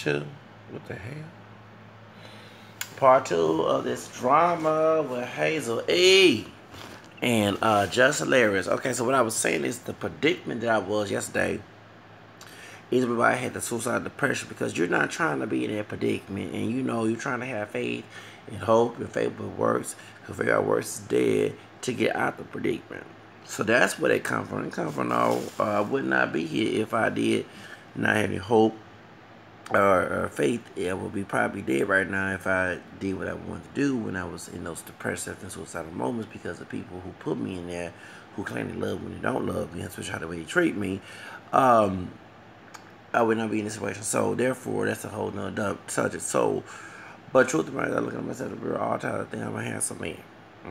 2. What the hell? Part 2 of this drama with Hazel E. And just hilarious. Okay, so what I was saying is the predicament that I was yesterday is why I had the suicidal depression, because you're not trying to be in that predicament, and you know you're trying to have faith and hope and faith with works, because faith without works is dead, to get out the predicament. So that's where it come from. It come from, no, I would not be here if I did not have any hope or faith. I would be probably dead right now if I did what I wanted to do when I was in those depressive and suicidal moments, because of people who put me in there, who claim they love me when they don't love me, especially how the way they treat me. I would not be in this situation. So therefore, that's a whole nother subject. So, but truth be told, I look at myself in the mirror all the time. I think I'm a handsome man.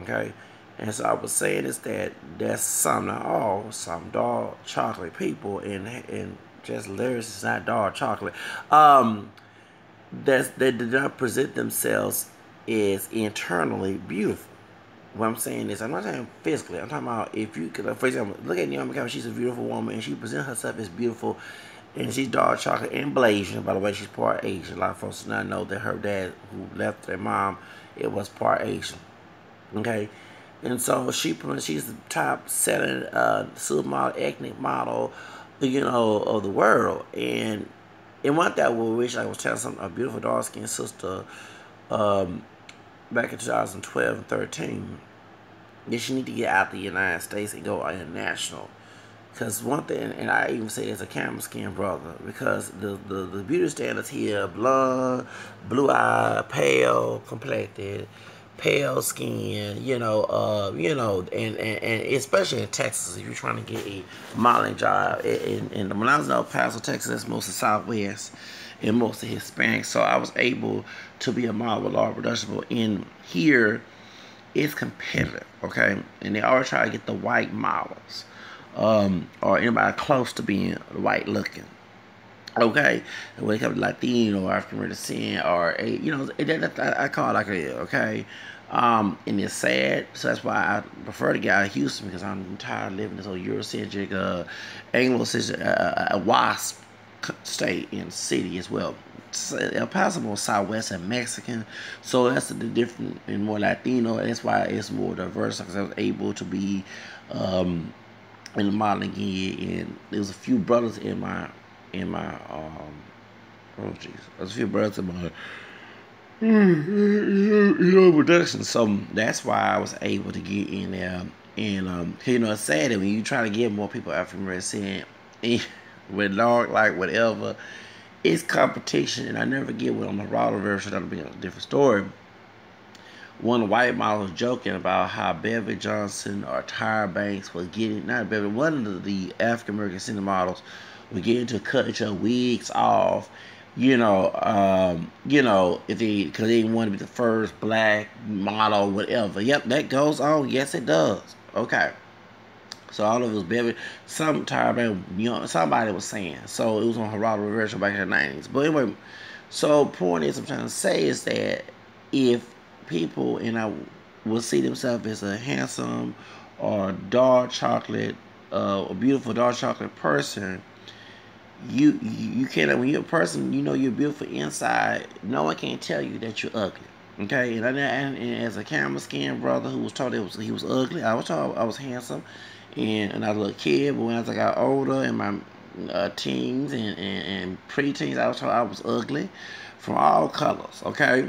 Okay, and so I was saying is that that's some, not all, some dark chocolate people, and just lyrics is not dark chocolate. They did not present themselves as internally beautiful. What I'm saying is, I'm not saying physically. I'm talking about if you could, for example, look at Naomi Campbell. She's a beautiful woman, and she presents herself as beautiful, and she's dark chocolate and Blasian. By the way, she's part Asian. A lot of folks do not know that her dad, who left their mom, it was part Asian. Okay, and so she's the top selling supermodel, ethnic model, you know, of the world. And one thing I would wish I was telling a beautiful dark skinned sister back in 2012 and 13, that she need to get out the United States and go international. Because one thing, and I even say as a camera skin brother, because the beauty standards here, blonde, blue-eyed, pale complected, pale skin, you know, and especially in Texas, if you're trying to get a modeling job. And when I was in El Paso, Texas, that's most of Southwest and most of Hispanic. So I was able to be a model with large production. But in here, it's competitive, okay? And they always try to get the white models, or anybody close to being white looking. Okay, and when it comes to Latino or African American or you know, I call it like it is. Okay, and it's sad. So that's why I prefer to get out of Houston, because I'm tired of living this old Eurocentric, Anglo-centric, WASP state and city as well. El Paso more Southwest and Mexican, so that's the different and more Latino. And that's why it's more diverse, because I was able to be in the modeling again, and there was a few brothers in my oh jeez, there's a few brothers in my production. So that's why I was able to get in there. And you know, it's sad that when you try to get more people African American with dog, like whatever, it's competition. And I never get what on the raw version. That'll be a different story. One of the white models was joking about how Beverly Johnson or Tyra Banks was getting, not Beverly, one of the African American cinema models were getting to cut your wigs off, you know, if because they didn't want to be the first black model, whatever. Yep, that goes on. Yes, it does. Okay. So all of it was Beverly, some Tyra Banks, you know, somebody was saying. So it was on Geraldo Rivera back in the 90s. But anyway, so point is, I'm trying to say is that if people, and I will see themselves as a handsome or dark chocolate, a beautiful dark chocolate person, you can't, when you're a person, you know you're beautiful inside, no one can tell you that you're ugly. Okay, and as a camera skin brother who was told he was ugly, I was told I was handsome, and I was a little kid. But when I got older, in my teens and pre-teens, I was told I was ugly from all colors. Okay,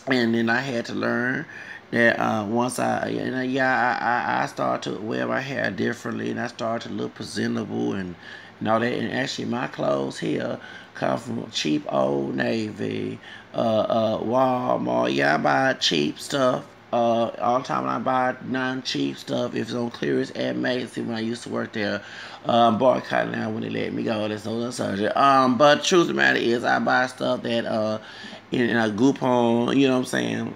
and then I had to learn that once I started to wear my hair differently, and I started to look presentable and all that. And actually, my clothes here come from cheap Old Navy, Walmart. Yeah, I buy cheap stuff. All the time when I buy non-cheap stuff, if it's on clearance at Macy's when I used to work there, boycott now when they let me go. That's no subject. But truth of the matter is, I buy stuff that in a Groupon, you know what I'm saying?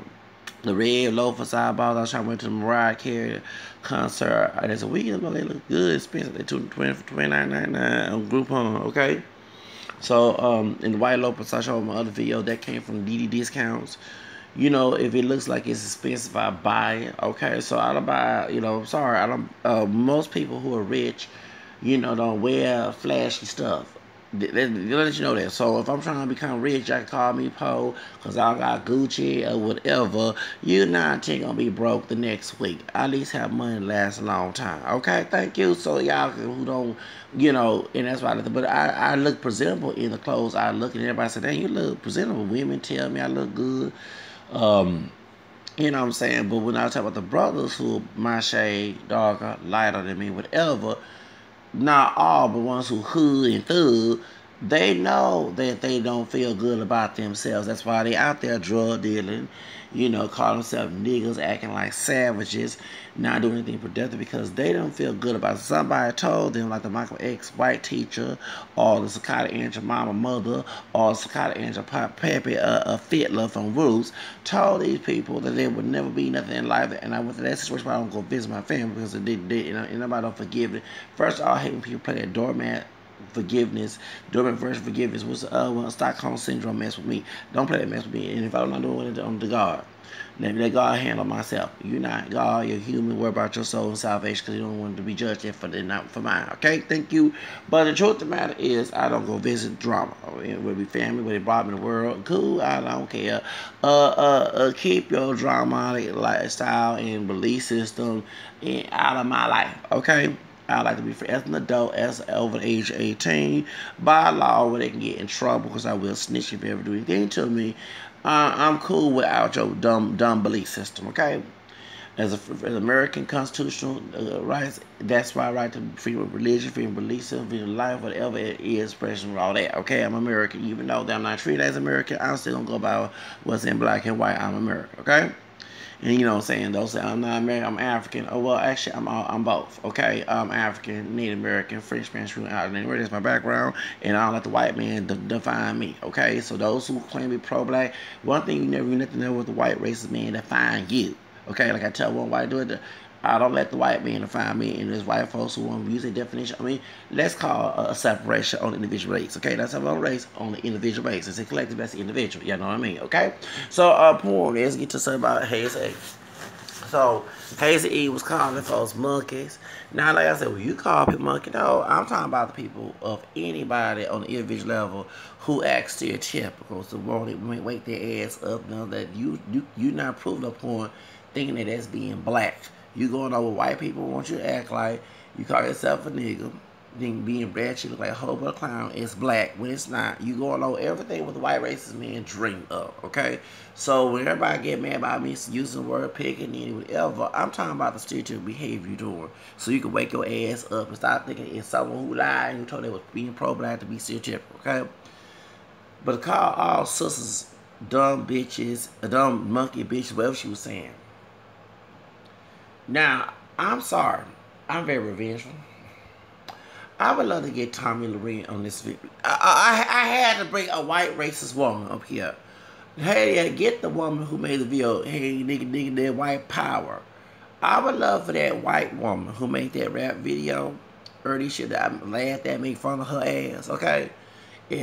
The red loafers I bought. I was trying to went to the Mariah Carey concert. There's a weekend ago. They look good, expensive. They took $29.99 on Groupon. Okay. So in the white loafers I showed my other video that came from DD discounts. You know, if it looks like it's expensive, I buy it. Okay. So I don't buy. You know, sorry. I don't. Most people who are rich, you know, don't wear flashy stuff. Let you know that. So if I'm trying to become rich, y'all can call me Po, cause I got Gucci or whatever. You not gonna be broke the next week. I at least have money to last a long time. Okay, thank you. So y'all who don't, and that's why. But I look presentable in the clothes I look, and everybody say, "Dang, you look presentable." Women tell me I look good. Um, you know what I'm saying? But when I talk about the brothers who my shade darker, lighter than me, whatever, not all, but ones who hood and thug, they know that they don't feel good about themselves. That's why they out there drug dealing, call themselves niggas, acting like savages, not doing anything productive because they don't feel good about it. Somebody told them, like the Michael X white teacher, or the Sakata Angel mama mother, or Sakata Angel Pappy Fiddler from Roots, told these people that there would never be nothing in life. And I went to that situation where I don't go visit my family because nobody don't forgive it. First of all, I hate when people play that doormat doormat versus forgiveness. What's Stockholm syndrome mess with me? Don't play that mess with me. And if I'm not doing it, I'm the God. Let God handle myself. You're not God. You're human. Worry about your soul and salvation because you don't want to be judged not for mine. Okay, thank you. But the truth of the matter is, I don't go visit drama. Whether be family, whether they brought me in the world, cool. I don't care. Keep your drama lifestyle and belief system out of my life. Okay. I like to be free as an adult, as over the age of 18, by law, where they can get in trouble because I will snitch if you ever do anything to me. I'm cool without your dumb belief system, okay? As American constitutional rights, that's my right to freedom of religion, freedom of belief system, freedom of life, whatever it is, expression, all that, okay? I'm American. Even though that I'm not treated as American, I'm still going to go by what's in black and white. I'm American, okay? And you know what I'm saying? Those say I'm not American, I'm African. Oh well, actually I'm both. Okay, I'm African, Native American, French, Spanish, out anywhere. That's my background, and I don't let the white man define me. Okay, so those who claim to be pro-black, one thing you never know with the white racist man define you. Okay, like I tell one white dude, I don't let the white man define me, and there's white folks who want to use a definition. I mean, let's call a separation on the individual race. Okay, that's a race on the individual basis. It's a collective, that's the individual. You know what I mean? Okay, so porn. Let's get to something about Hazel E. So Hazel E was calling folks monkeys. Now, like I said, well, you call people monkey. No, I'm talking about the people of anybody on the individual level who act stereotypical, so won't wake their ass up. Now that you not proving a point, thinking that that's being black. You going over white people want you to act like you call yourself a nigga. Then being bad, you look like a whole bunch of clown. It's black when it's not. You going over everything with the white racist man dream of. Okay, so when everybody get mad about me using the word picking and whatever, I'm talking about the stereotypical behavior you're doing, so you can wake your ass up and stop thinking it's someone who lied and who told they was being pro-black to be stereotypical. Okay, but to call all sisters dumb bitches, dumb monkey bitches, whatever she was saying. Now, I'm sorry. I'm very revengeful. I would love to get Tommy Lorraine on this video. I had to bring a white racist woman up here. Hey, get the woman who made the video. Hey, nigga, that white power. I would love for that white woman who made that rap video. Early shit that I laughed at, make fun of her ass. Okay. UL,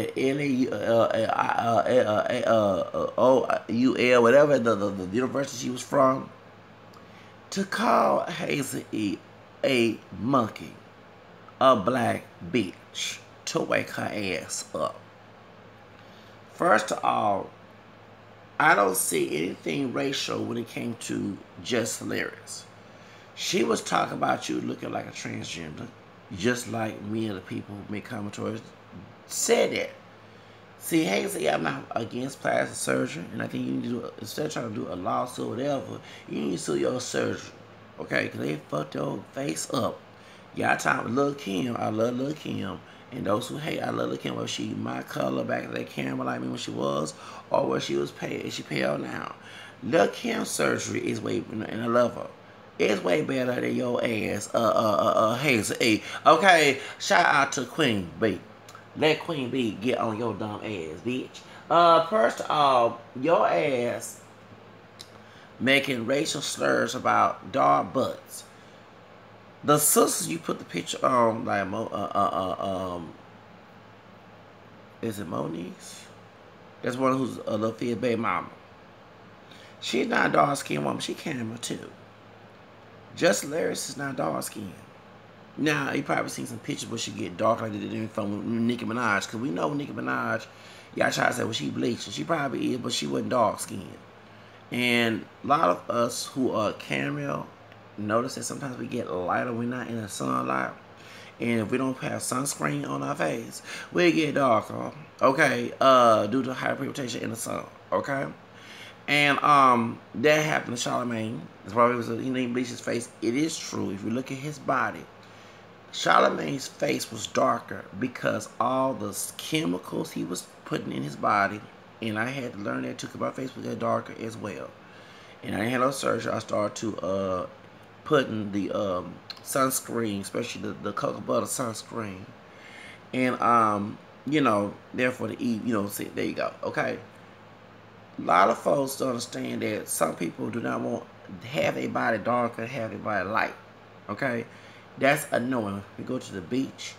whatever the university she was from, to call Hazel E a monkey, a black bitch, to wake her ass up. First of all, I don't see anything racial when it came to Jess hilarious. She was talking about you looking like a transgender, just like many of the people who make commentaries said that. See, Hazel, I'm not against plastic surgery, and I think you need to do, instead of trying to do a lawsuit or whatever, you need to sue your surgery, okay? Because they fucked your face up. Y'all talking Lil' Kim, I love Lil' Kim, and those who hate, I love Lil' Kim, whether she my color back in that camera like me when she was, or where she was pale, she pale now. Lil' Kim's surgery is way, and I love her. It's way better than your ass, Hazel E. Okay, shout out to Queen B. Let Queen B get on your dumb ass, bitch. First of all, your ass making racial slurs about dog butts. The sisters you put the picture on, like, is it Monique's? That's one who's a little Fia baby mama. She's not a dark skinned woman. She camera too. Just Hilarious is not dark skinned. Now, you probably seen some pictures where she get dark like they did in from Nicki Minaj. Because we know Nicki Minaj, y'all try to say, well, she bleached. She probably is, but she wasn't dark skinned. And a lot of us who are caramel notice that sometimes we get lighter when we're not in the sunlight. And if we don't have sunscreen on our face, we get darker. Okay, due to high precipitation in the sun. Okay, and that happened to Charlamagne. That's why he didn't bleach his face. It is true. If you look at his body, Charlamagne's face was darker because all the chemicals he was putting in his body, and I had to learn that too, because my face would get darker as well. And I had no surgery. I started to putting the sunscreen, especially the cocoa butter sunscreen, and you know, therefore the E, you know, see, there you go. Okay, a lot of folks don't understand that some people do not want to have a body darker, have a body light. Okay, that's annoying. We go to the beach.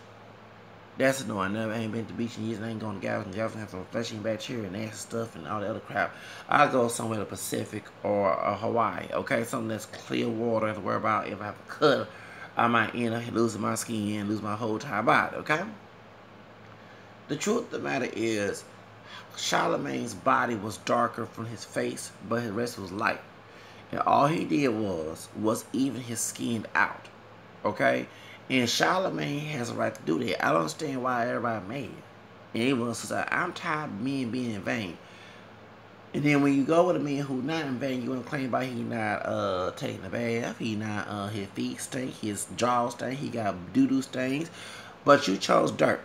That's annoying. I ain't been to the beach in years. I ain't going to Galveston. Galveston have some fleshing bacteria and nasty stuff and all the other crap. I'll go somewhere to the Pacific or Hawaii. Okay, something that's clear water. I have to worry about if I have a cut, I might end up losing my skin and lose my whole entire body. Okay. The truth of the matter is, Charlamagne's body was darker from his face, but his rest was light. And all he did was even his skin out. Okay? And Charlamagne has a right to do that. I don't understand why everybody mad. And everyone says, I'm tired of men being in vain. And then when you go with a man who's not in vain, you want to claim about he not taking a bath, he not his feet stink, his jaw stink, he got doo-doo stains, but you chose dirt.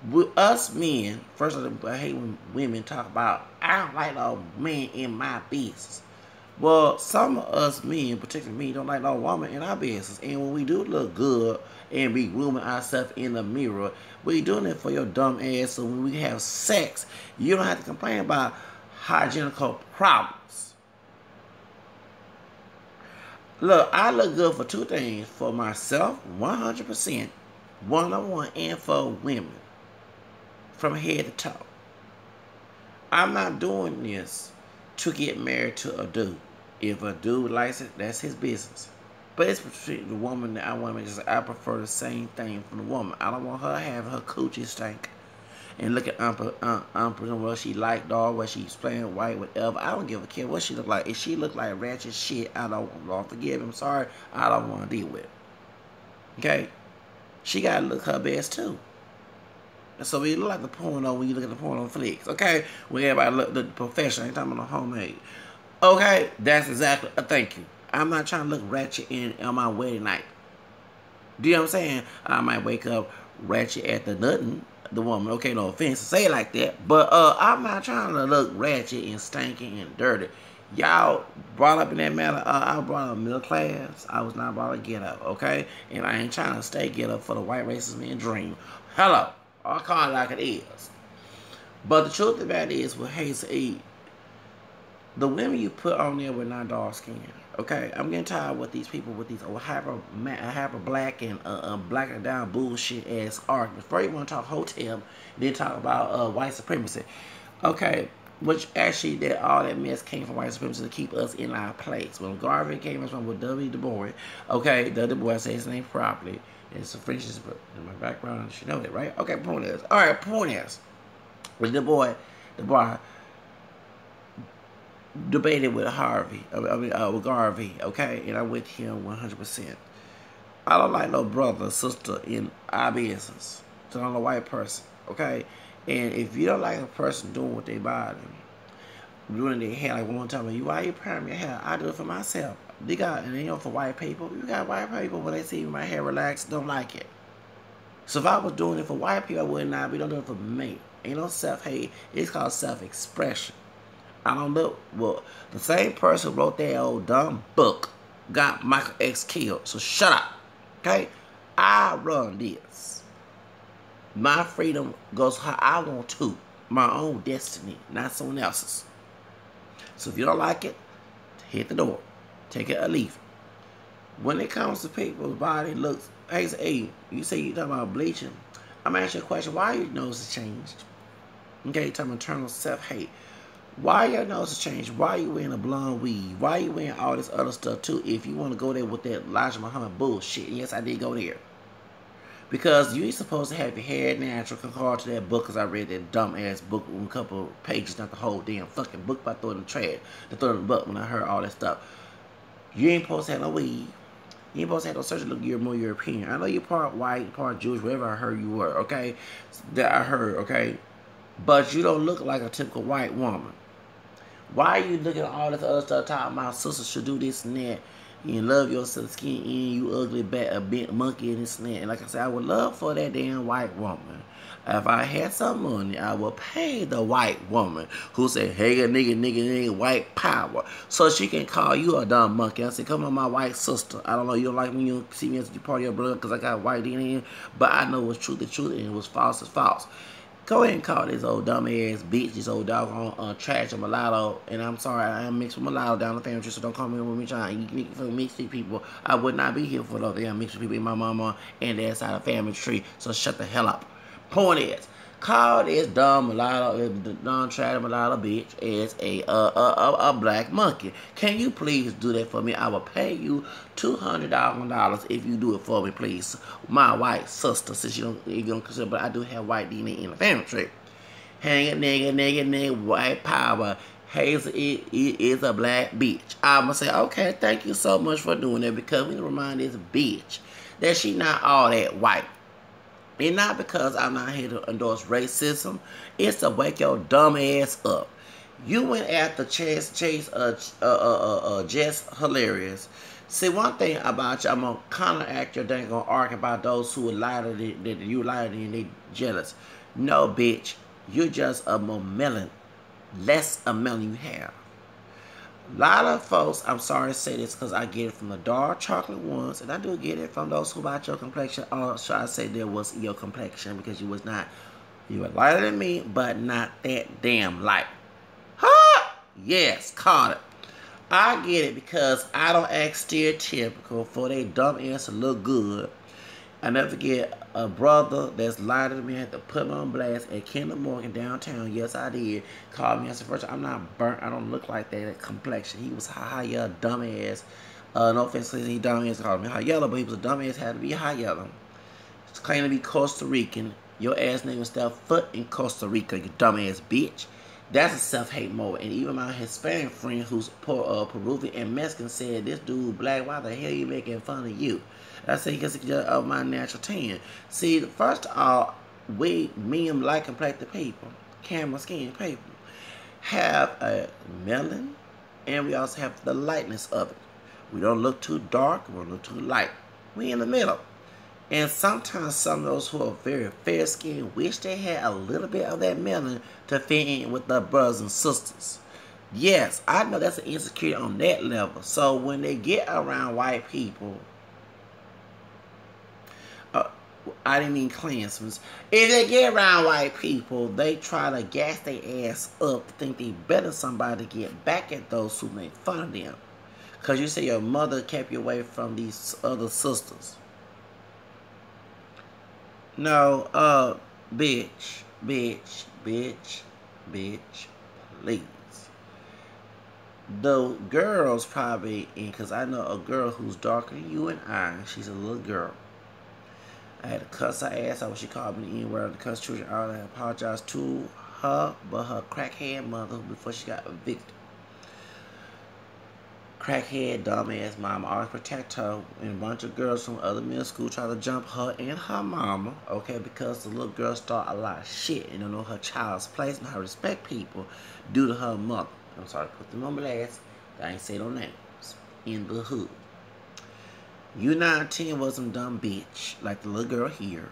With us men, first of all, I hate when women talk about, I don't like no man in my business. Well, some of us men, particularly me, don't like no woman in our business. And when we do look good and be grooming ourselves in the mirror, we doing it for your dumb ass. So when we have sex, you don't have to complain about hygienical problems. Look, I look good for two things. For myself, 100%, one-on-one, and for women. From head to toe. I'm not doing this to get married to a dude. If a dude likes it, that's his business. But it's between the woman that I want to make sure I prefer the same thing from the woman. I don't want her to have her coochie stink and look at what she like, dog, what she's playing white, whatever. I don't give a care what she look like. If she look like ratchet shit, I don't want to forgive him. Sorry, I don't want to deal with it. Okay? She got to look her best too. So we look like the porno when you look at the porno flicks, okay? Where everybody look the professional, ain't talking about no homemade. Okay, that's exactly thank you. I'm not trying to look ratchet on my wedding night. Do you know what I'm saying? I might wake up ratchet at the nutting, the woman. Okay, no offense to say it like that, but I'm not trying to look ratchet and stinking and dirty. Y'all brought up in that matter. I was brought up middle class. I was not brought up get up, okay? And I ain't trying to stay get up for the white racist man dream. Hello. I'll call it like it is. But the truth of that is, with Hazel E, the women you put on there were not dark skinned. Okay, I'm getting tired with these people with these hyper black and black and down bullshit ass arguments. First, you want to talk hotel, then talk about white supremacy. Okay, which actually all that mess came from white supremacy to keep us in our place. When Garvey came from with W. Du Bois, okay, Du Bois said his name properly. It's a French in my background. You should know that, right? Okay, point is. All right, point is. With Du Bois debated with with Garvey, okay? And I'm with him 100%. I don't like no brother or sister in our business. So I'm a white person, okay? And if you don't like a person doing what they body, doing their hair, like one time, why you perm your hair? I do it for myself. They got, and you know, for white people, you got white people when they see my hair relaxed, don't like it. So if I was doing it for white people, I would not be doing it for me. Ain't no self-hate. It's called self-expression. I don't know. Well, the same person who wrote that old dumb book got Michael X killed. So shut up. Okay? I run this. My freedom goes how I want to. My own destiny, not someone else's. So if you don't like it, hit the door. Take it or leave it. When it comes to people's body looks, hey, you say you talking about bleaching. I'm asking you a question. Why your nose has changed? Okay, you're talking about internal self-hate. Why your nose has changed? Why you wearing a blonde weave? Why you wearing all this other stuff too? If you want to go there with that Elijah Muhammad bullshit, yes, I did go there. Because you ain't supposed to have your hair natural compared to that book, because I read that dumb ass book in a couple of pages, not the whole damn fucking book, but I throw it in the trash. I throw it in the butt when I heard all that stuff. You ain't supposed to have no weave. You ain't supposed to have no surgery look you're more European. I know you're part white, part Jewish, whatever I heard you were, okay? That I heard, okay? But you don't look like a typical white woman. Why are you looking at all this other stuff talking about sisters should do this and that? You love your skin and you ugly bat, a bent monkey and this and that. And like I said, I would love for that damn white woman. If I had some money, I would pay the white woman who said, hey, nigga, white power. So she can call you a dumb monkey. I said, come on, my white sister. I don't know, you don't like me, you see me as part of your blood because I got white DNA. But I know what's truth is truth and what's false is false. Go ahead and call this old dumb ass bitch, this old doggone trash of mulatto. And I'm sorry, I am mixed with mulatto down the family tree, so don't call me with me trying to eat for mixed people. I would not be here for those damn mixed people in my mama and that side of the family tree. So shut the hell up. Point is, call this dumb mulatto, dumb trash mulatto bitch as a black monkey. Can you please do that for me? I will pay you $200 if you do it for me, please. My white sister, since you don't consider, but I do have white DNA in the family tree. Hang it, nigga, white power. Hazel is a black bitch. I'm gonna say, okay, thank you so much for doing that, because we need to remind this bitch that she not all that white. And not because I'm not here to endorse racism. It's to wake your dumb ass up. You went after Jess Hilarious. See, one thing about you, I'm going to counteract your dang on arc about those who are lighter than you, lighter than they jealous. No, bitch. You're just a more melon. Less a melon you have. A lot of folks, I'm sorry to say this because I get it from the dark chocolate ones, and I do get it from those who about your complexion. Or should I say there was your complexion, because you was not, you were lighter than me, but not that damn light. Huh? Yes, caught it. I get it because I don't act stereotypical for they dumb ass to look good. I never forget a brother that's lighter than me had to put me on blast at Kendall Morgan downtown. Yes, I did. Called me. I said, first, I'm not burnt. I don't look like that complexion. He was high yellow, dumbass. No offense, he dumbass called me high yellow, but he was a dumbass, had to be high yellow. He's claiming to be Costa Rican. Your ass name is step foot in Costa Rica, you dumbass bitch. That's a self-hate moment. And even my Hispanic friend who's Peruvian and Mexican said, this dude black, why the hell are you making fun of you? I say, because of my natural tan. See, first of all, we, medium light complected people, camera skin people, have a melon, and we also have the lightness of it. We don't look too dark, we don't look too light. We in the middle. And sometimes some of those who are very fair skinned wish they had a little bit of that melon to fit in with their brothers and sisters. Yes, I know that's an insecurity on that level. So when they get around white people, I didn't mean Klansmen. If they get around white people, they try to gas their ass up, think they better somebody to get back at those who make fun of them. Because you say your mother kept you away from these other sisters. No, bitch, please. The girls probably, because I know a girl who's darker than you and I, she's a little girl. I had to cuss her ass out when she called me the N-word to cuss children out. I apologized to her, but her crackhead mother, before she got evicted. Crackhead, dumbass mama, always protect her. And a bunch of girls from other middle school try to jump her and her mama, okay, because the little girl start a lot of shit and don't know her child's place and how to respect people due to her mother. I'm sorry to put them on blast. I ain't say no names. In the hood. You 9-10 was some dumb bitch, like the little girl here,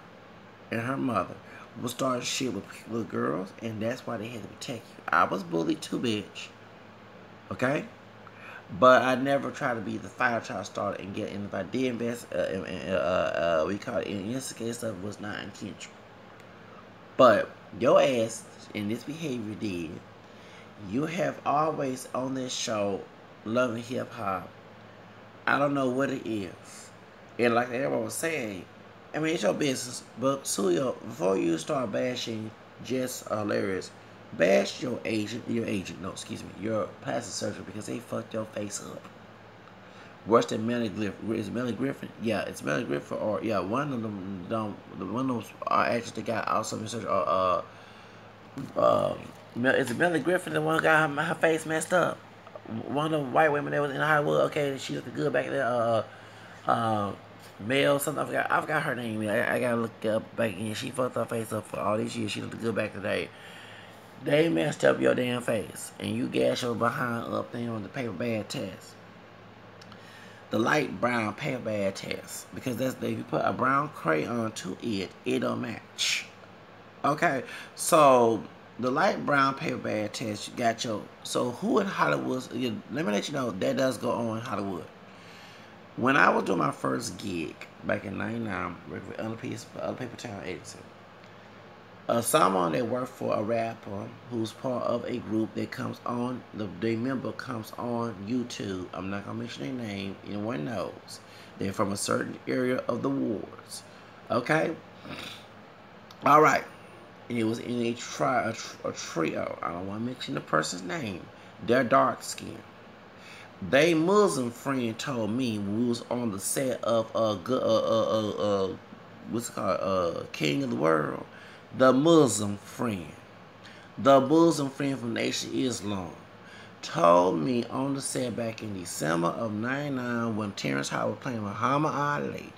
and her mother was starting shit with little girls, and that's why they had to protect you. I was bullied too, bitch. Okay? But I never tried to be the fire child starter and get, and if I did invest, we call it instigate stuff, was not intentional. But your ass in this behavior did. You have always on this show loving hip hop. I don't know what it is. And like everyone was saying, I mean, it's your business. But Suyo, before you start bashing Jess Hilarious, bash your agent, no, excuse me, your plastic surgeon because they fucked your face up. Worse than Melanie Griffin. Is it Melanie Griffin? Yeah, it's Melanie Griffin, or yeah, one of them. One of those actors that got also been surgery. Uh, is it Melanie Griffin the one who got her face messed up? One of the white women that was in Hollywood. Okay, she looked good back there. Mel something. I forgot her name. I gotta look up back again. She fucked her face up for all these years. She looked good back today. They messed up your damn face, and you gas your behind up there on the paper bag test. The light brown paper bag test, because that's if you put a brown crayon to it, it don't match. Okay, so the light brown paper bag test, you got your. So who in Hollywood? Let me let you know that does go on in Hollywood. When I was doing my first gig back in '99, working with other Paper Town Agency, someone that worked for a rapper who's part of a group that comes on, the member comes on YouTube. I'm not gonna mention their name. Anyone knows they're from a certain area of the wards. Okay, all right. And it was in a trio. I don't want to mention the person's name. They're dark skinned. They Muslim friend told me when we was on the set of what's it called, King of the World. The Muslim friend from Nation Islam told me on the set back in December of '99 when Terrence Howard was playing Muhammad Ali,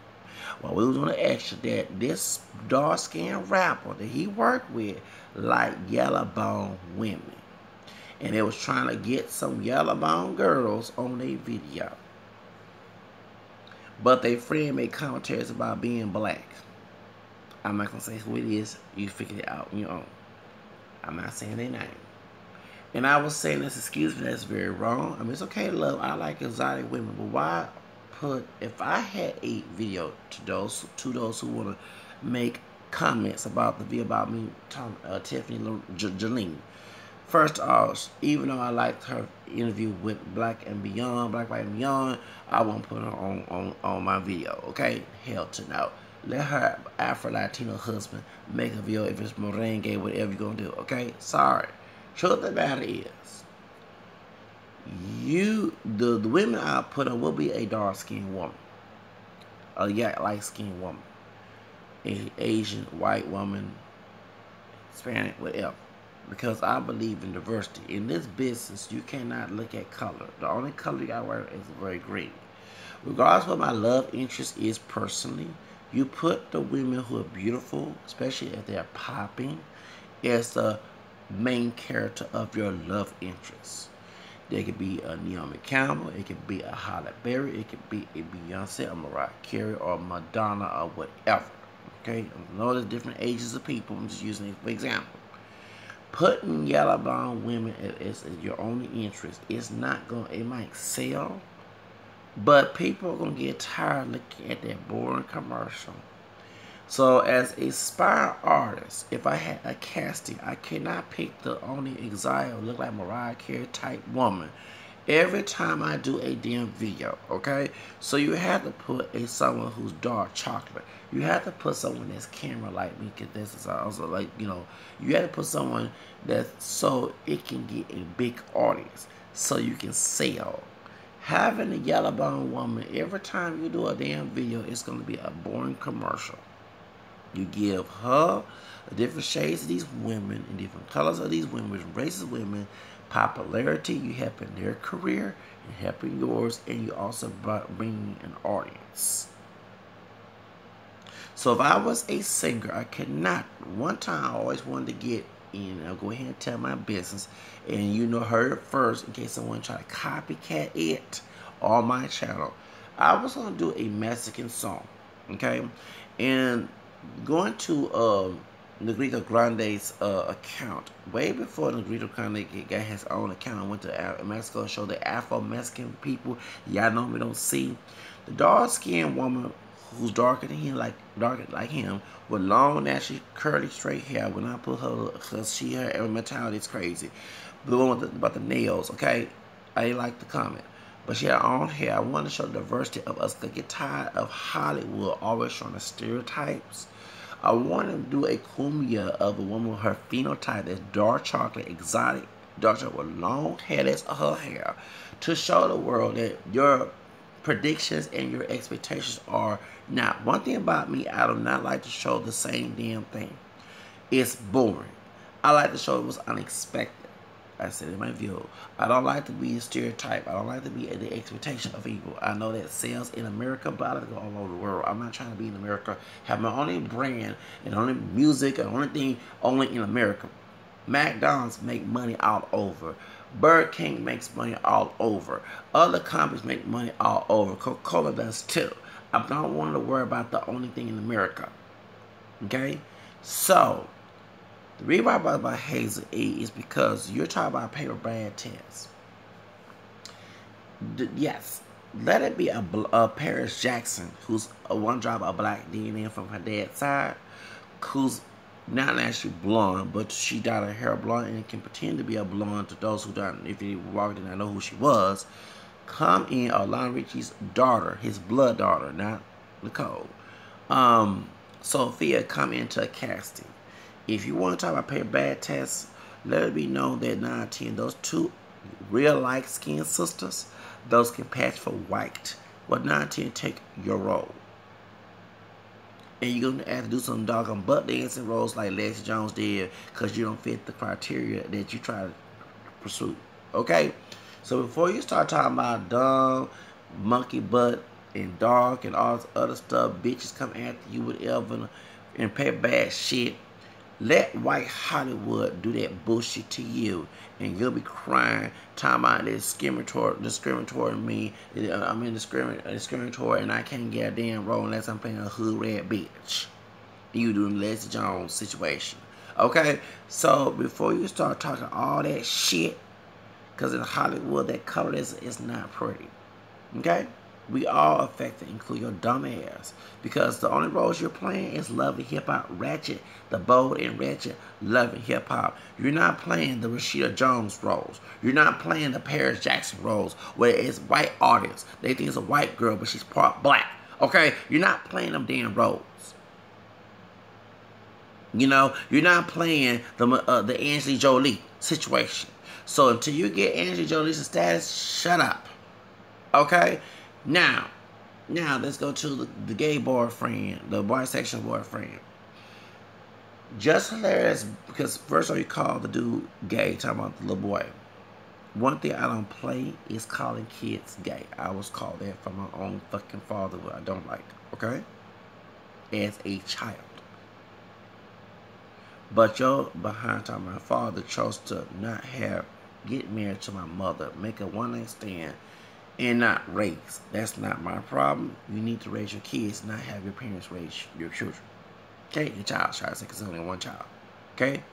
while we was on the extra, that this dark skinned rapper that he worked with liked yellow bone women. And they was trying to get some yellow bone girls on their video. But their friend made commentaries about being black. I'm not going to say who it is. You figure it out on your own. I'm not saying their name. And I was saying this, excuse me, that's very wrong. I mean, it's okay to love. I like exotic women. But why if I had a video to those who want to make comments about the video about me, Tiffany Jolene. First off, even though I liked her interview with Black, White, and Beyond, I won't put her on my video, okay? Hell to no. Let her Afro-Latino husband make a video if it's merengue, whatever you're going to do, okay? Sorry. Truth of the matter is, the women I put on will be a dark-skinned woman, a light-skinned woman, a Asian, white woman, Hispanic, whatever. Because I believe in diversity. In this business, you cannot look at color. The only color you gotta wear is very green. Regardless of what my love interest is personally, you put the women who are beautiful, especially if they're popping, as the main character of your love interest. There could be a Naomi Campbell, it could be a Halle Berry, it could be a Beyonce, or Mariah Carey, or Madonna, or whatever. Okay? I know there's different ages of people. I'm just using it for example. Putting yellow bone women as your only interest is not going. It might sell, but people are going to get tired looking at that boring commercial. So as a aspiring artist, if I had a casting, I cannot pick the only exotic or look like Mariah Carey type woman every time I do a damn video, okay? So you have to put someone who's dark chocolate. You have to put someone that's camera like me, because this is also like, you have to put someone that so it can get a big audience, so you can sell. Having a yellow bone woman, every time you do a damn video, it's going to be a boring commercial. You give her different shades of these women and different colors of these women, different races of women, popularity. You helping their career and helping yours, and you also bringing an audience. So if I was a singer, I could not. One time I always wanted to get in. I'll go ahead and tell my business, and heard it first in case someone try to copycat it on my channel. I was gonna do a Mexican song, okay, and going to Negrito Grande's account way before Negrito Grande got his own account. I went to Mexico and showed the Afro-Mexican people. Y'all normally don't see the dark-skinned woman who's darker than him, darker like him, with long, naturally curly, straight hair. When I put her, because her mentality is crazy. The one about the nails, okay? I didn't like the comment. But she had her own hair. I wanted to show the diversity of us. To get tired of Hollywood always showing the stereotypes I want to do a cumbia of a woman with her phenotype that's dark chocolate, exotic, dark chocolate with long hair, that's her hair, to show the world that your predictions and your expectations are not. One thing about me, I do not like to show the same damn thing. It's boring. I like to show it was unexpected. I said in my view, I don't like to be a stereotype. I don't like to be in the expectation of people. I know that sells in America, but I like to go all over the world. I'm not trying to be in America, have my only brand and only music and only thing only in America. McDonald's make money all over. Burger King makes money all over. Other companies make money all over. Coca-Cola does too. I don't want to worry about the only thing in America. Okay? So, the reason why I brought about Hazel E is because you're talking about paper bag tests. Yes, let it be a Paris Jackson, who's one drop of black DNA from her dad's side, who's not actually blonde, but she dyed her hair blonde and can pretend to be a blonde to those who don't, if you walked in, I know who she was. Come in, Lionel Richie's daughter, his blood daughter, not Nicole. Sophia come into a casting. If you want to talk about paper bag tests, let it be known that 9 10, those two real light skinned sisters, those can patch for white. Well, 9 10, take your role. And you're going to have to do some doggone butt dancing roles like Leslie Jones did because you don't fit the criteria that you try to pursue. Okay? So before you start talking about dumb, monkey butt, and dark, and all this other stuff, bitches come after you with Elvin and paper bag shit, let white Hollywood do that bullshit to you, and you'll be crying, talking about this discriminatory me. I'm in discriminatory, and I can't get a damn role unless I'm playing a hood red bitch. You doing Leslie Jones situation, okay? So before you start talking all that shit, because in Hollywood that color is not pretty, okay? We all affected, including your dumb ass. Because the only roles you're playing is lovely hip-hop, ratchet, the bold and ratchet, loving hip-hop. You're not playing the Rashida Jones roles. You're not playing the Paris Jackson roles, where it's white audience. They think it's a white girl, but she's part black. Okay? You're not playing them damn roles. You know? You're not playing the Angelina Jolie situation. So until you get Angelina Jolie's status, shut up. Okay? Now, let's go to the gay boyfriend, the bisexual boyfriend. Just hilarious, because first of all, you call the dude gay, talking about the little boy. One thing I don't play is calling kids gay. I was called that from my own fucking father, what I don't like, okay? As a child. But your behind time, my father chose to not get married to my mother, make a one-night stand, and not raise. That's not my problem. You need to raise your kids, not have your parents raise your children. Okay? Your child, try to say, because there's only one child. Okay?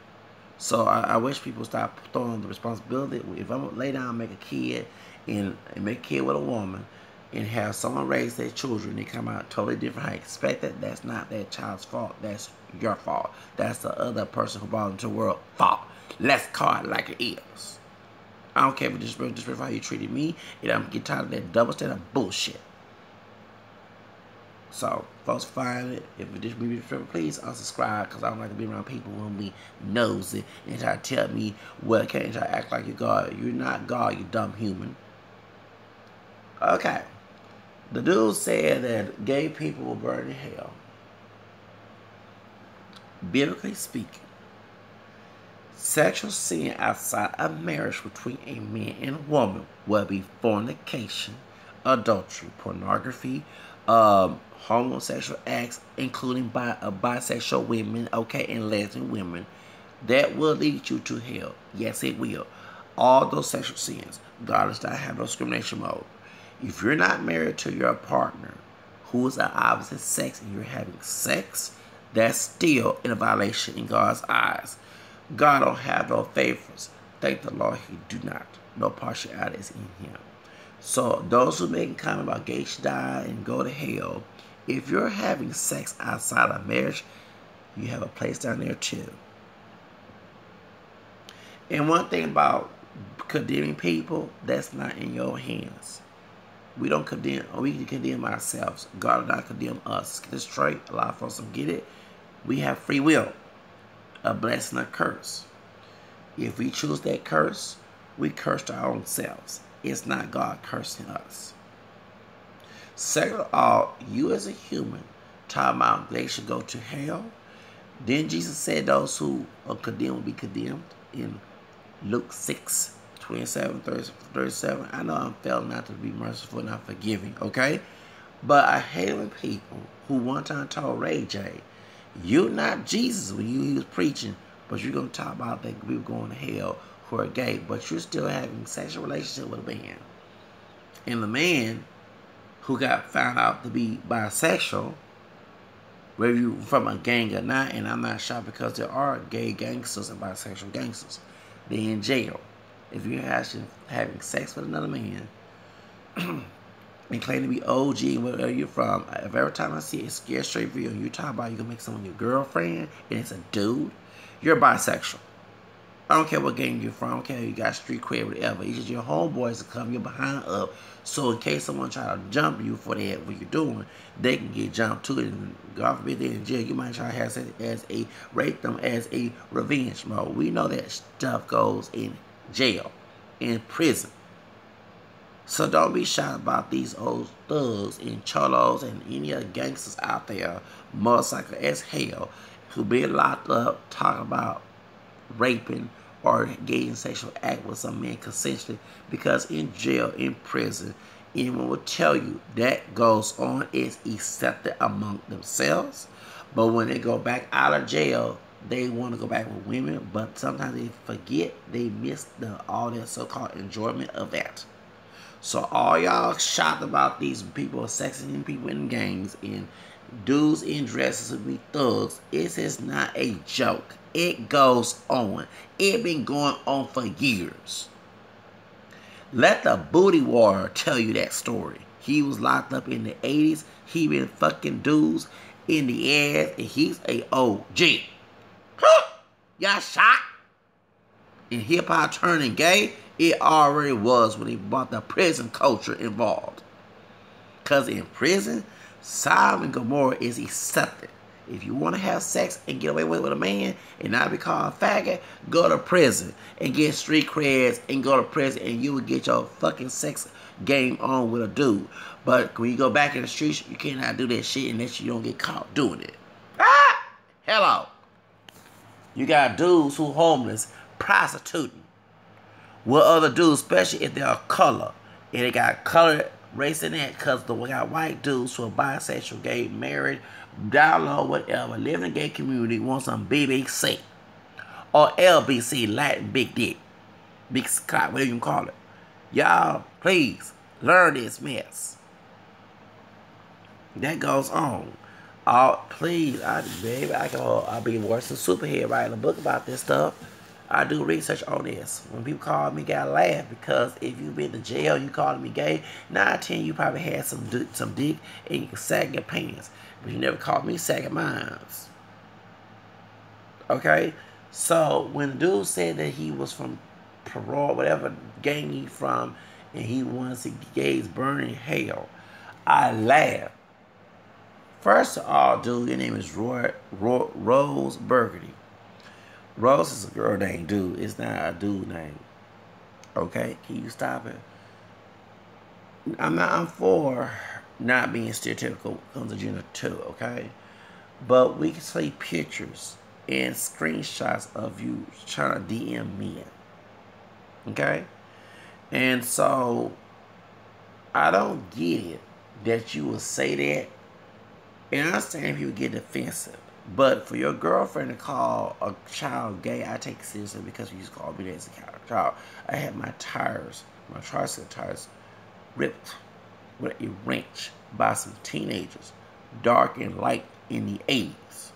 So I wish people stop throwing the responsibility. If I'm going to lay down and make a kid, and make a kid with a woman, and have someone raise their children, they come out totally different how you expect it, that's not that child's fault. That's your fault. That's the other person who brought them into the world fault. Let's call it like it is. I don't care if it's disrespectful how you treated me, and I'm getting tired of that double standard bullshit. So, folks, find it. If it disrespectful, disrespectful, please unsubscribe, because I don't like to be around people who be nosy and try to tell me what I can't, try to act like you're God. You're not God, you dumb human. Okay. The dude said that gay people will burn in hell. Biblically speaking, sexual sin outside of marriage between a man and a woman will be fornication, adultery, pornography, homosexual acts, including bisexual women, okay, and lesbian women. That will lead you to hell. Yes, it will. All those sexual sins. God does not have no discrimination mode. If you're not married to your partner who is the opposite sex and you're having sex, that's still in a violation in God's eyes. God don't have no favors. Thank the Lord, he do not. No partiality is in him. So those who make a comment about gay should die and go to hell, if you're having sex outside of marriage, you have a place down there too. And one thing about condemning people, that's not in your hands. We don't condemn, or we can condemn ourselves. God will not condemn us. Get it straight. A lot of folks don't get it. We have free will, a blessing or curse. If we choose that curse, we curse our own selves. It's not God cursing us. Second of all, you as a human, talking about they should go to hell. Then Jesus said those who are condemned will be condemned in Luke 6, 27, 37. I know I'm failing not to be merciful, not forgiving, okay? But I hate when people who one time told Ray J, you're not Jesus when he was preaching, but you're going to talk about that people going to hell who are gay, but you're still having sexual relationship with a man. And the man who got found out to be bisexual, whether you from a gang or not, and I'm not shocked because there are gay gangsters and bisexual gangsters, they're in jail. If you're actually having sex with another man and claim to be OG and wherever you're from, if every time I see a scare straight video and you talk about you can make someone your girlfriend and it's a dude, you're bisexual. I don't care what gang you're from. I don't care if you got street cred, whatever. It's just your homeboys to come your behind up. So in case someone try to jump you for that, what you're doing, they can get jumped too. And God forbid they're in jail. You might try to have sex as a rape them as a revenge mode. We know that stuff goes in jail, in prison. So don't be shy about these old thugs and cholos and any other gangsters out there, motorcycle as hell, who been locked up talking about raping or engaging in sexual act with some man consensually, because in jail, in prison, anyone will tell you that goes on is accepted among themselves. But when they go back out of jail, they want to go back with women, but sometimes they forget they miss all their so-called enjoyment of that. So all y'all shocked about these people sexing people in gangs and dudes in dresses who be thugs, it is not a joke. It goes on. It been going on for years. Let the booty warrior tell you that story. He was locked up in the 80s. He been fucking dudes in the ass, and he's a OG. Huh? Y'all shocked? And hip-hop turning gay, it already was when he brought the prison culture involved. Because in prison, Sodom and Gomorrah is accepted. If you want to have sex and get away with a man and not be called a faggot, go to prison and get street creds and go to prison, and you will get your fucking sex game on with a dude. But when you go back in the streets, you cannot do that shit unless you don't get caught doing it. Ah! Hello. You got dudes who homeless, prostituting with other dudes, especially if they're color. And they got colored race in that, because we got white dudes who are bisexual, gay, married, down low, whatever, live in a gay community, want some BBC or LBC, Latin big dick, big cock, whatever you call it. Y'all, please learn this mess. That goes on. Please, I'll be worse than Superhead writing a book about this stuff. I do research on this. When people call me gay, I laugh, because if you've been to jail, you calling me gay, 9 out of 10 you probably had some dick and you can sag your pants. But you never called me sagging mine. Okay? So when the dude said that he was from parole, whatever gang he from, and he wants to gays burning hell, I laughed. First of all, dude, your name is Rose Burgundy. Rose is a girl name, dude. It's not a dude name. Okay? Can you stop it? I'm for not being stereotypical when it comes to gender too, okay? But we can see pictures and screenshots of you trying to DM men. Okay? And so I don't get it that you will say that. And I understand if you get defensive. But for your girlfriend to call a child gay, I take it seriously, because you used to call me that as a child. I had my tricycle tires, ripped with a wrench by some teenagers, dark and light in the 80s.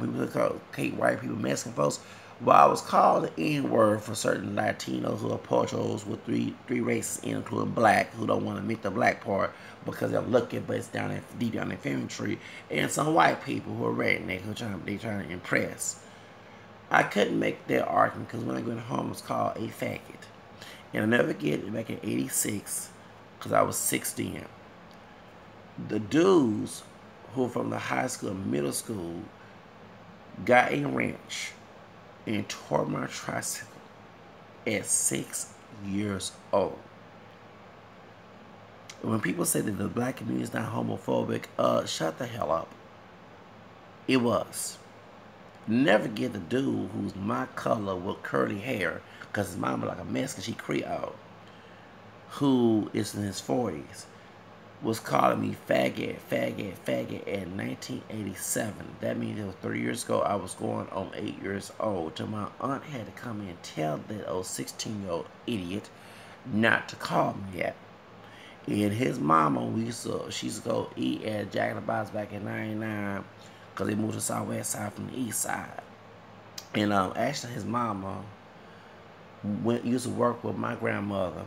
We would call white people Mexican folks. Well, I was called the N-word for certain Latinos who are pochos with three races, including black, who don't want to admit the black part because they're looking, but it's deep down in the infantry, and some white people who are redneck who they trying to impress. I couldn't make that argument, because when I went home, it was called a faggot. And I'll never forget it, back in 86, because I was 16. The dudes who were from the high school and middle school got a wrench and tore my tricycle at 6 years old. When people say that the black community is not homophobic, shut the hell up. It was. Never get the dude who's my color with curly hair, because his mama like a Mexican, she Creole, who is in his 40s, was calling me faggot in 1987. That means it was 3 years ago. I was going on 8 years old. Till my aunt had to come in and tell that old 16-year-old idiot not to call me that. And his mama, she used to go eat at Jack in the Box back in '99, because they moved to Southwest Side from the East Side. And actually, his mama used to work with my grandmother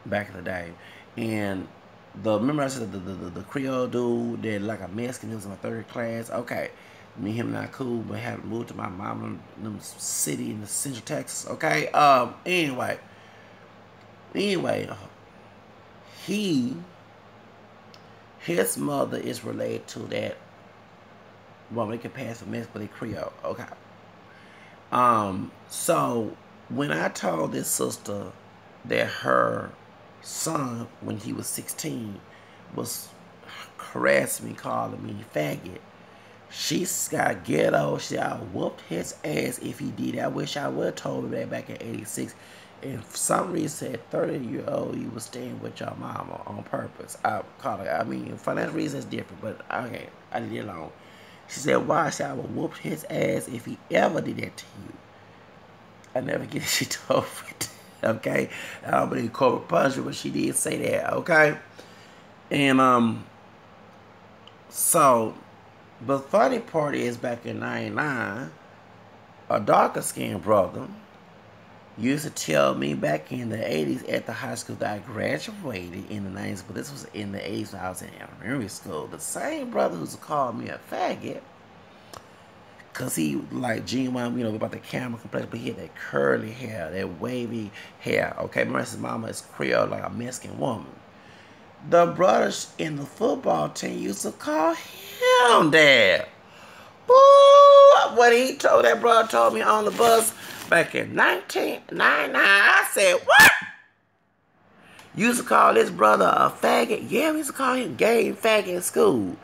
back in the day. And remember I said the Creole dude that like a Mexican, he was in my third class. Okay, me and him not cool, but had to move to my mama in the city in the Central Texas. Okay. Anyway, his mother is related to that. Well, they can pass for Mexican, but they Creole. Okay. So when I told this sister that her son, when he was 16, was harassing me, calling me faggot, she got ghetto. She said, I whooped his ass if he did. I wish I would have told him that back in '86. And for some reason said 30-year-old you was staying with your mama on purpose. I call it. I mean, for that reason it's different, but okay, I did it alone. She said, why? I said, I would whoop his ass if he ever did that to you. I never get it. She told me, okay? I don't believe corporate punishment, but she did say that, okay? And, so, the funny part is back in '99, a darker skinned brother used to tell me back in the '80s at the high school that I graduated in the '90s, but this was in the '80s when I was in elementary school. The same brother who's called me a faggot, because he like genuine, about the camera complexion, but he had that curly hair, that wavy hair. Okay, Marissa's mama is Creole, like a Mexican woman. The brothers in the football team used to call him dad. Ooh, what he told that brother told me on the bus back in 1999, I said, what? You used to call this brother a faggot? Yeah, we used to call him gay and faggot in school.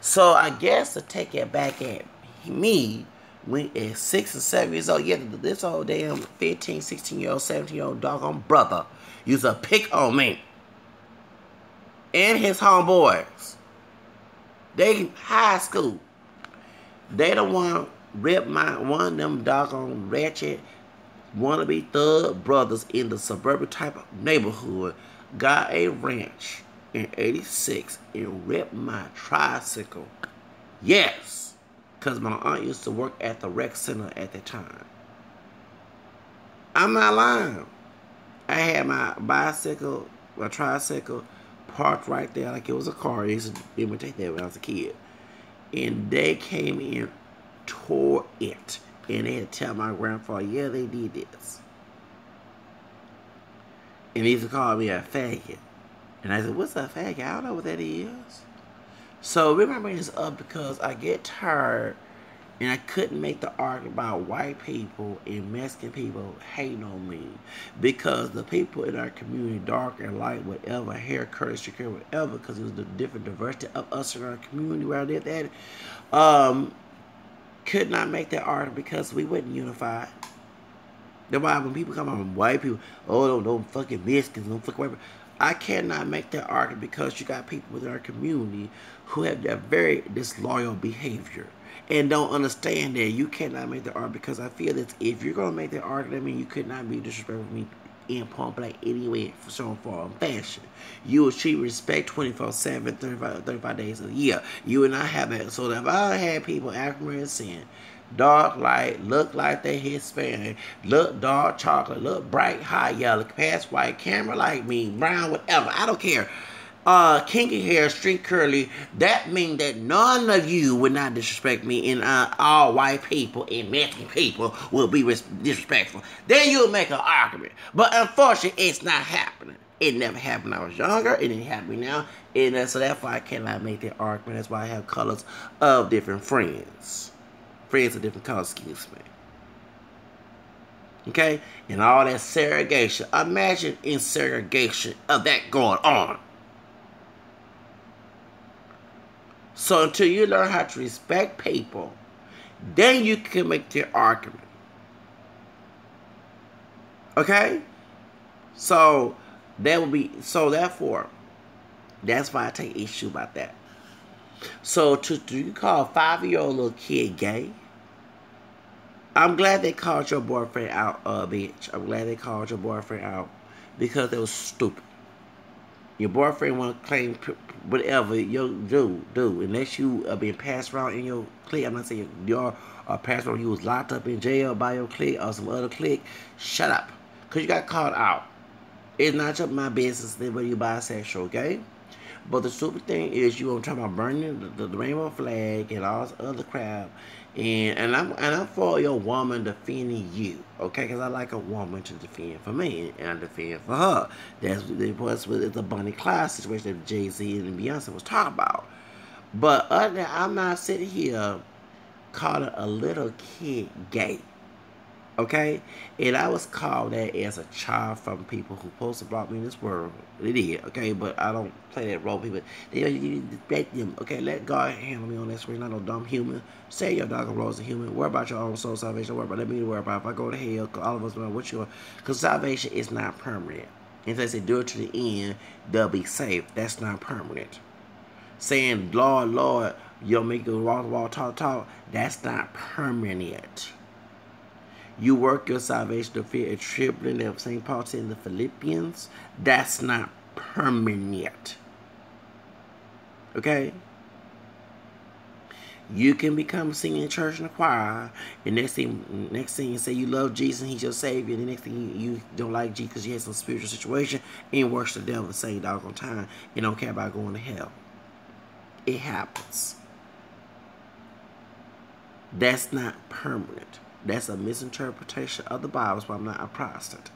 So I guess to take it back at me, when at 6 or 7 years old, yeah, this old damn 15, 16-year-old, 17-year-old doggone brother used to pick on me and his homeboys. They high school. They the one ripped one of them doggone ratchet wannabe thug brothers in the suburban type of neighborhood got a wrench in '86 and ripped my tricycle. Yes, because my aunt used to work at the rec center at that time. I'm not lying. I had my bicycle, my tricycle, parked right there like it was a car. I used to imitate that when I was a kid. And they came in, tore it. And they had to tell my grandfather, yeah, they did this. And he used to call me a faggot. And I said, what's a faggot? I don't know what that is. So remember this up because I get tired and I couldn't make the argument about white people and Mexican people hating on me. Because the people in our community, dark and light, whatever, hair, curly, straight hair, whatever, because it was the different diversity of us in our community where I lived at, could not make that argument because we wasn't unified. That's why when people come on white people, oh, don't fucking Mexicans, don't fucking white people. I cannot make that argument because you got people within our community who have that very disloyal behavior and don't understand that you cannot make the argument because I feel that if you're going to make that argument, I mean, you could not be disrespectful to me in point blank anyway for some form of fashion. You will treat respect 24/7, 35 days a year. You will not have that. So if I had people African-American, dark light, look like they Hispanic, look dark chocolate, look bright high yellow, past white, camera like me, brown, whatever, I don't care. Kinky hair, street curly, that means that none of you would not disrespect me and all white people and Mexican people will be disrespectful. Then you'll make an argument. But unfortunately, it's not happening. It never happened when I was younger. It didn't happen now. And so that's why I cannot make that argument. That's why I have colors of different friends. friends of different colors, excuse me. Okay? And all that segregation. Imagine in segregation of that going on. So until you learn how to respect people, then you can make your argument. Okay? So that would be, so therefore, that's why I take issue about that. So do you call a 5-year-old little kid gay? I'm glad they called your boyfriend out, bitch. I'm glad they called your boyfriend out because it was stupid. Your boyfriend want to claim whatever you do. Unless you are being passed around in your clique. I'm not saying you're passed around. You was locked up in jail by your clique or some other clique. Shut up. Because you got called out. It's not my business whether you bisexual, okay? But the stupid thing is you talking about burning the rainbow flag and all this other crap, and I'm for your woman defending you, okay? Because I like a woman to defend for me and defend for her. That's what the Bonnie Clyde situation that Jay-Z and Beyonce was talking about. But other than that, I'm not sitting here calling a little kid gay. Okay? And I was called that as a child from people who supposed to brought me in this world. They did, okay? But I don't play that role. People, you respect them. Okay, let God handle me on that screen. I'm not no dumb human. Say your dog rose a human. Worry about your own soul salvation. Worry about, let me worry about if I go to hell, all of us know what you're, because salvation is not permanent. And if they say do it to the end, they'll be safe. That's not permanent. Saying, Lord, Lord, you'll make you walk, talk, that's not permanent. You work your salvation to fear and trembling that St. Paul said in the Philippians. That's not permanent. Okay? You can become singing in church and a choir, and next thing you say you love Jesus and He's your Savior, and the next thing you don't like Jesus because you had some spiritual situation, and you worship the devil the same doggone time, and don't care about going to hell. It happens. That's not permanent. That's a misinterpretation of the Bible. That's why I'm not a Protestant.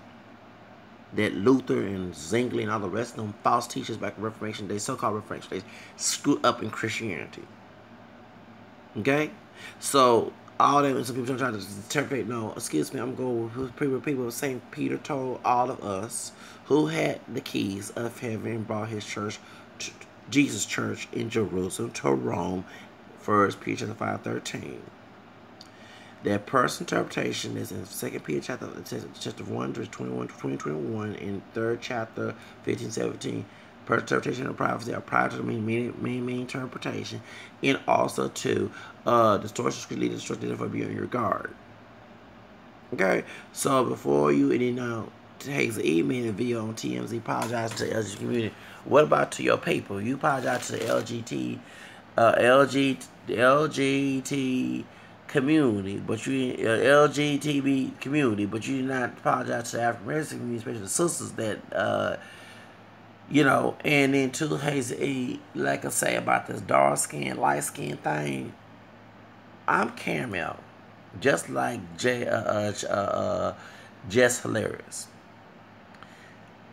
That Luther and Zwingli and all the rest of them false teachers back in Reformation Days, so-called Reformation Days, screwed up in Christianity. Okay? So, all that, some people trying to interpret, no, excuse me, I'm going with people St. Peter told all of us who had the keys of heaven and brought his church, Jesus' church in Jerusalem to Rome, 1 Peter 5:13. That personal interpretation is in 2 Peter chapter 1, verse 21 to 21, and 3rd chapter 15, 17. Personal interpretation of prophecy are prior to the main interpretation, and also to distortion script leaders instructed for being on your guard. Okay, so before you Hazel email a video on TMZ apologize to the LGBT community. What about to your people? You apologize to the LGBT community, but you LGBT community, but you did not apologize to the African American community, especially the sisters that and then to Hazel, like I say about this dark skin, light skin thing. I'm caramel, just like Jess Hilarious.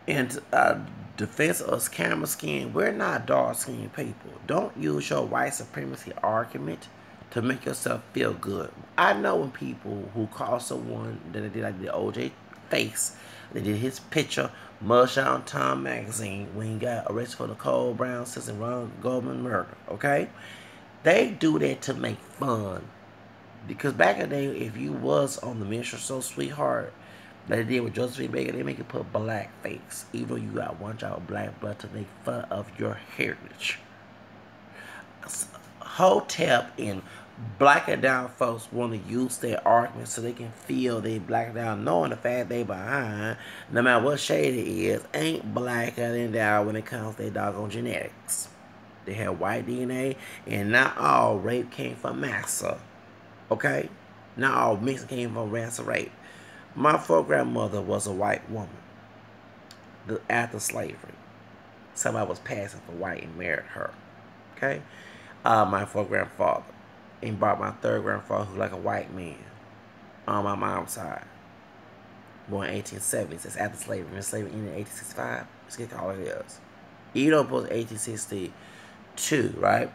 And defense of us camera skin, we're not dark skinned people. Don't use your white supremacy argument to make yourself feel good. I know when people who call someone that they did like the OJ face, they did his picture, Mugshot on Time magazine when he got arrested for the Cole Brown and Ron Goldman murder. Okay, they do that to make fun. Because back in the day, if you was on the Minstrel Show Sweetheart, they did with Josephine Baker, they make you put black face, even though you got one drop of black blood to make fun of your heritage. Hotep and black and down folks want to use their argument so they can feel they black and down, knowing the fact they behind, no matter what shade it is, ain't blacker than down when it comes to their doggone genetics. They have white DNA, and not all rape came from massa. Okay? Not all mixing came from racial rape. My foregrandmother was a white woman after slavery. Somebody was passing for white and married her. Okay? My foregrandfather. And brought my third grandfather, who was like a white man, on my mom's side. Born in 1870s. That's after slavery. When slavery ended in 1865. Let's get all it is. Even though it was 1862, right?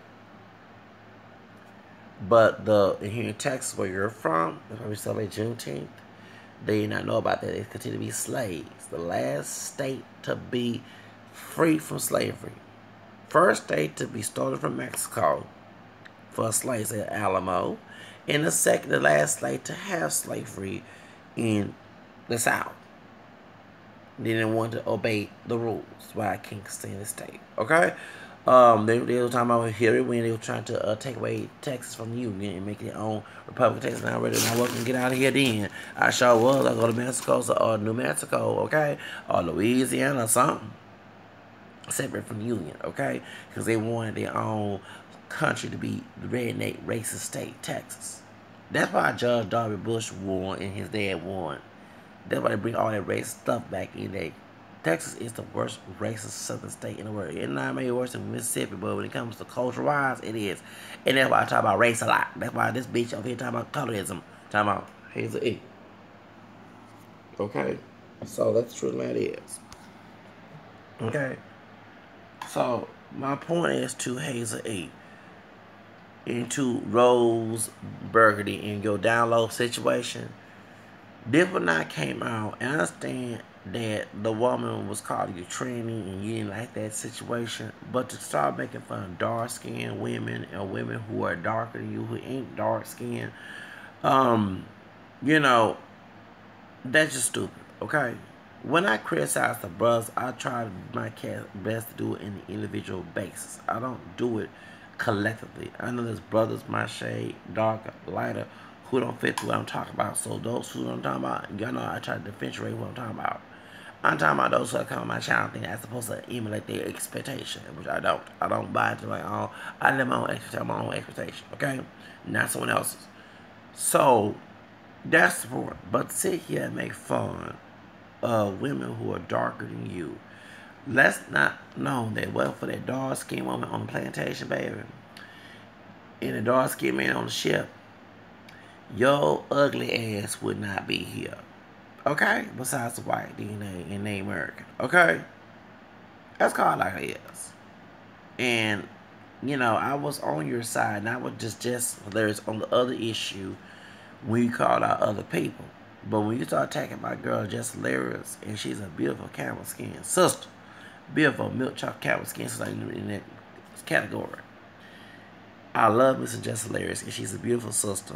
But here in Texas, where you're from, if we celebrate Juneteenth, they did not know about that. They continue to be slaves. The last state to be free from slavery. First state to be stolen from Mexico for slaves at Alamo. And the last state to have slavery in the South. They didn't want to obey the rules. Why I can't stay in the state. Okay? They were talking about Hillary when they were trying to take away Texas from the Union and make their own Republic of Texas. Now, ready now, welcome to get out of here then. I sure was. I go to Mexico or New Mexico, okay? Or Louisiana or something. Separate from the Union, okay? Because they wanted their own country to be the redneck racist state, Texas. That's why Judge Darby Bush won and his dad won. That's why they bring all that racist stuff back in there. Texas is the worst racist southern state in the world. It's not maybe worse than Mississippi, but when it comes to culture-wise, it is. And that's why I talk about race a lot. That's why this bitch over here talking about colorism. Talking about Hazel E. Okay? So that's the truth of the matter is. Okay? So, my point is to Hazel E. And to Rose Burgundy in your download situation. This one not came out. I understand that the woman was called you tranny and you didn't like that situation. But to start making fun of dark-skinned women and women who are darker than you, who ain't dark-skinned, you know, that's just stupid, okay? When I criticize the brothers, I try my best to do it in the individual basis. I don't do it collectively. I know there's brothers my shade, darker, lighter, who don't fit what I'm talking about. So those who I'm talking about, y'all know I try to differentiate what I'm talking about. I'm talking about those who come on my channel think I'm supposed to emulate their expectation, which I don't. I don't buy into my own. I live my own expectation, okay? Not someone else's. So that's the point. But to sit here and make fun of women who are darker than you, let's not know that well for that dark-skinned woman on the plantation, baby, and the dark-skinned man on the ship, your ugly ass would not be here. Okay? Besides the white DNA and the American. Okay? That's called like it is. And, you know, I was on your side, not with just hilarious on the other issue when you called out other people. But when you start attacking my girl, Jess hilarious, and she's a beautiful camel skin sister. Beautiful milk chocolate camel skin sister in that category. I love Mrs. Jess hilarious, and she's a beautiful sister.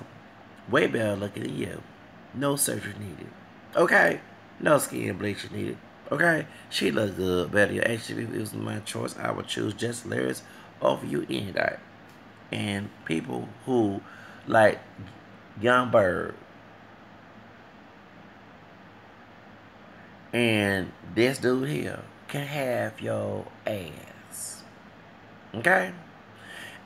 Way better looking than you. No surgery needed. Okay? No skin bleaching needed. Okay? She look good. Better. Actually, if it was my choice, I would choose Jess hilarious over you any day. And people who like Young Bird and this dude here can have your ass. Okay?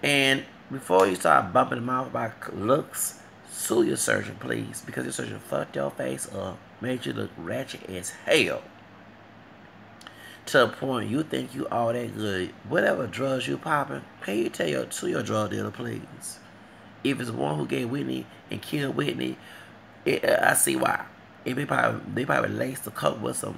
And before you start bumping them out about looks, sue your surgeon, please, because your surgeon fucked your face up, made you look ratchet as hell. To the point you think you all that good. Whatever drugs you popping, can you tell your drug dealer, please? If it's the one who gave Whitney and killed Whitney, I see why. If they probably laced the coke with some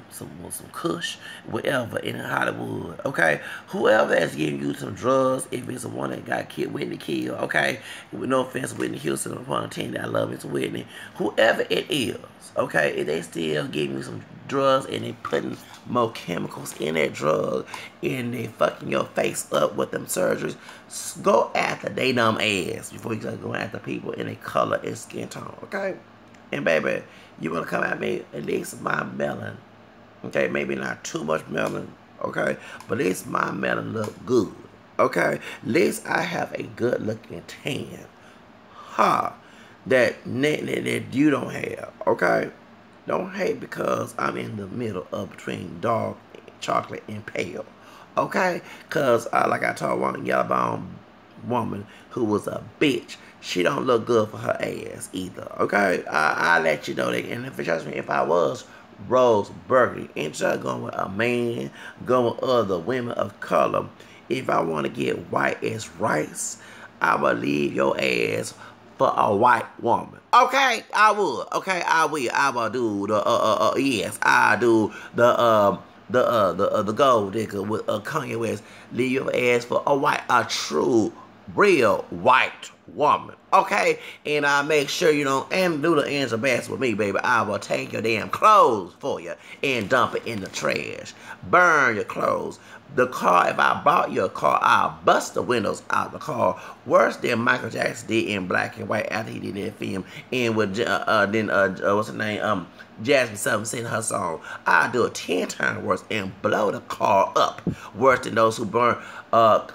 kush, whatever, in Hollywood, okay? Whoever that's giving you some drugs, if it's the one that got Whitney killed, okay? With no offense, Whitney Houston, upon attending, I love Miss Whitney. Whoever it is, okay? If they still giving you some drugs and they putting more chemicals in that drug and they fucking your face up with them surgeries, go after they dumb ass before you start going after people in a color and skin tone, okay? And baby, you want to come at me, at least my melon, okay? Maybe not too much melon, okay? But at least my melon look good, okay? At least I have a good looking tan, that you don't have, okay? Don't hate because I'm in the middle of between dark chocolate and pale, okay? Because like I told one yellow bone woman who was a bitch, she don't look good for her ass either, okay? I'll let you know that. And trust me, if I was Rose Burgundy, instead of going with a man, going with other women of color, if I want to get white as rice, I would leave your ass for a white woman. Okay? I would. Okay? I will. I will do the, yes, I do the gold digger with Kanye West. Leave your ass for a true, real white woman, okay? And I make sure you don't and do the Angela Bassett with me, baby. I will take your damn clothes for you and dump it in the trash. Burn your clothes. The car, if I bought you a car, I'll bust the windows out the car. Worse than Michael Jackson did in black and white after he did that film. And with what's her name? Jasmine Sullivan sing her song. I'll do it 10 times worse and blow the car up. Worse than those who burn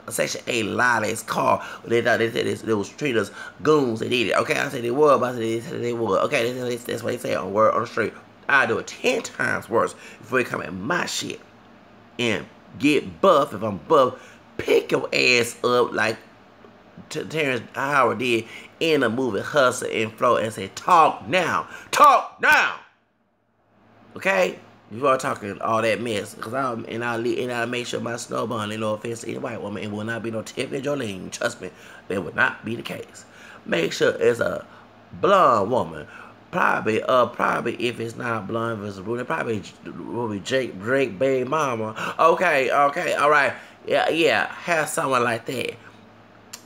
Section 8 Lila's car. They thought they was treated as goons. They did it. Okay, I said they were, but I said they were. Okay, that's what they say on word on the street. I'll do it 10 times worse before they come at my shit and get buff. If I'm buff, pick your ass up like Terrence Howard did in the movie Hustle and Flow and say, talk now. Talk now. Okay? You are talking all that mess. Cause I'll make sure my snowball ain't no offense to any white woman. It will not be no Tiffany Jolene. Trust me, that would not be the case. Make sure it's a blonde woman. Probably if it's not blonde, if it's brunette, probably will be Drake baby mama. Okay, all right. Yeah, have someone like that.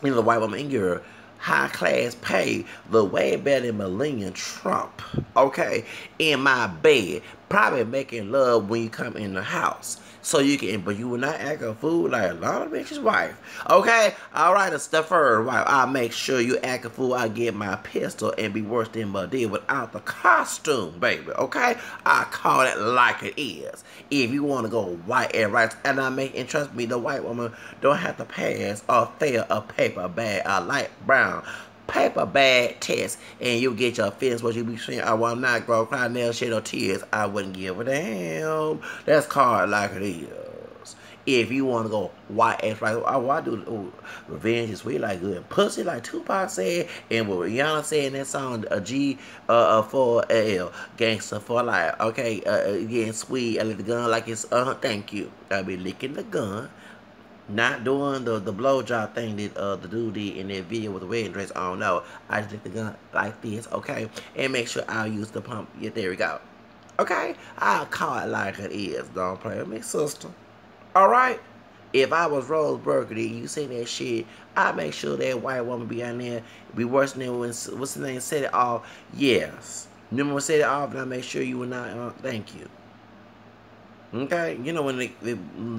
You know, the white woman in your high class pay the way better than Melania Trump, okay, in my bed, probably making love when you come in the house. So you can, but you will not act a fool like a lot of bitches' wife. Okay? Alright, a stuffer wife. I'll make sure you act a fool. I'll get my pistol and be worse than but did without the costume, baby. Okay? I call it like it is. If you want to go white and right, and trust me, the white woman don't have to pass or fail a paper bag, a light brown paper bag test, and you get your feelings what you be saying. I will not grow, cry, nail, shed, or tears. I wouldn't give a damn. That's called like it is. If you want to go white ass right, I do revenge is sweet like good pussy like Tupac said, and what Rihanna said in that song, a G for L, gangster for life. Okay, getting sweet. I lick the gun like it's thank you. I be licking the gun. Not doing the blowjob thing that the dude did in that video with the wedding dress on. No, I just lick the gun like this, okay? And make sure I'll use the pump. Yeah, there we go. Okay? I'll call it like it is. Don't play with me, sister. Alright? If I was Rose Burgundy, you seen that shit, I'd make sure that white woman be on there, be worse than when, what's the name, set it off. Yes. Remember when set it off, and I make sure you were not, thank you. Okay, you know when the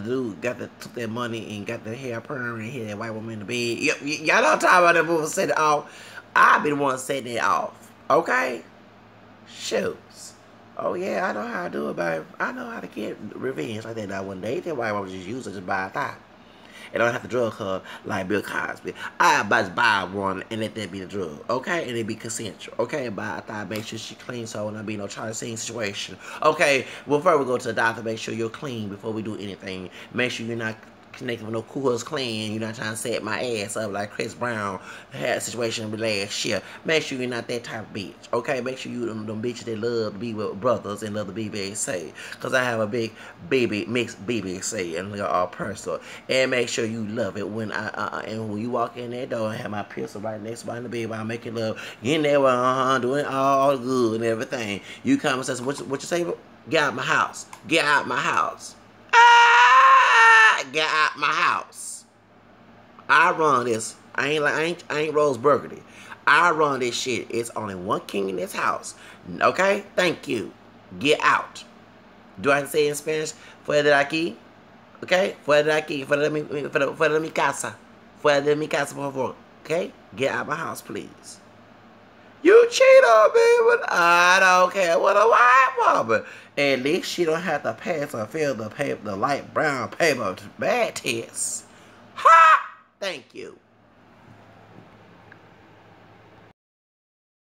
dude took that money and got the hair perm and hit that white woman in the bed. Y'all don't talk about that movie set it off. I been the one setting it off. Okay? Shoots. Oh yeah, I know how to do it, baby. I know how to get revenge like that. Now one day that white woman just use it, just buy a thigh. And don't have to drug her like Bill Cosby. I just buy one and let that be the drug, okay? And it be consensual, okay? Buy a thigh, make sure she clean so it not be no child scene situation, okay? Well, first we go to the doctor, make sure you're clean before we do anything. Make sure you're not connected with no Ku Klux Klan. You're not trying to set my ass up like Chris Brown had a situation last year. Make sure you're not that type of bitch, okay? Make sure you them bitches that love to be with brothers and love to be BBC. Because I have a big mixed BBC and they're all personal. And make sure you love it when and when you walk in that door, I have my pistol right next to the bed while I'm making love. In there, doing all good and everything. You come and say, what you say? Get out my house. Get out my house. Get out my house. I run this. I ain't Rose Burgundy. I run this shit. It's only one king in this house. Okay? Thank you. Get out. Do I say in Spanish? Fuera de aquí? Okay? Fuera de aquí. Fuera de mi casa. Fuera de mi casa, por favor. Okay? Get out my house, please. You cheat on me, but I don't care what a white woman. At least she don't have to pass or fail the light brown paper bad test. Ha! Thank you.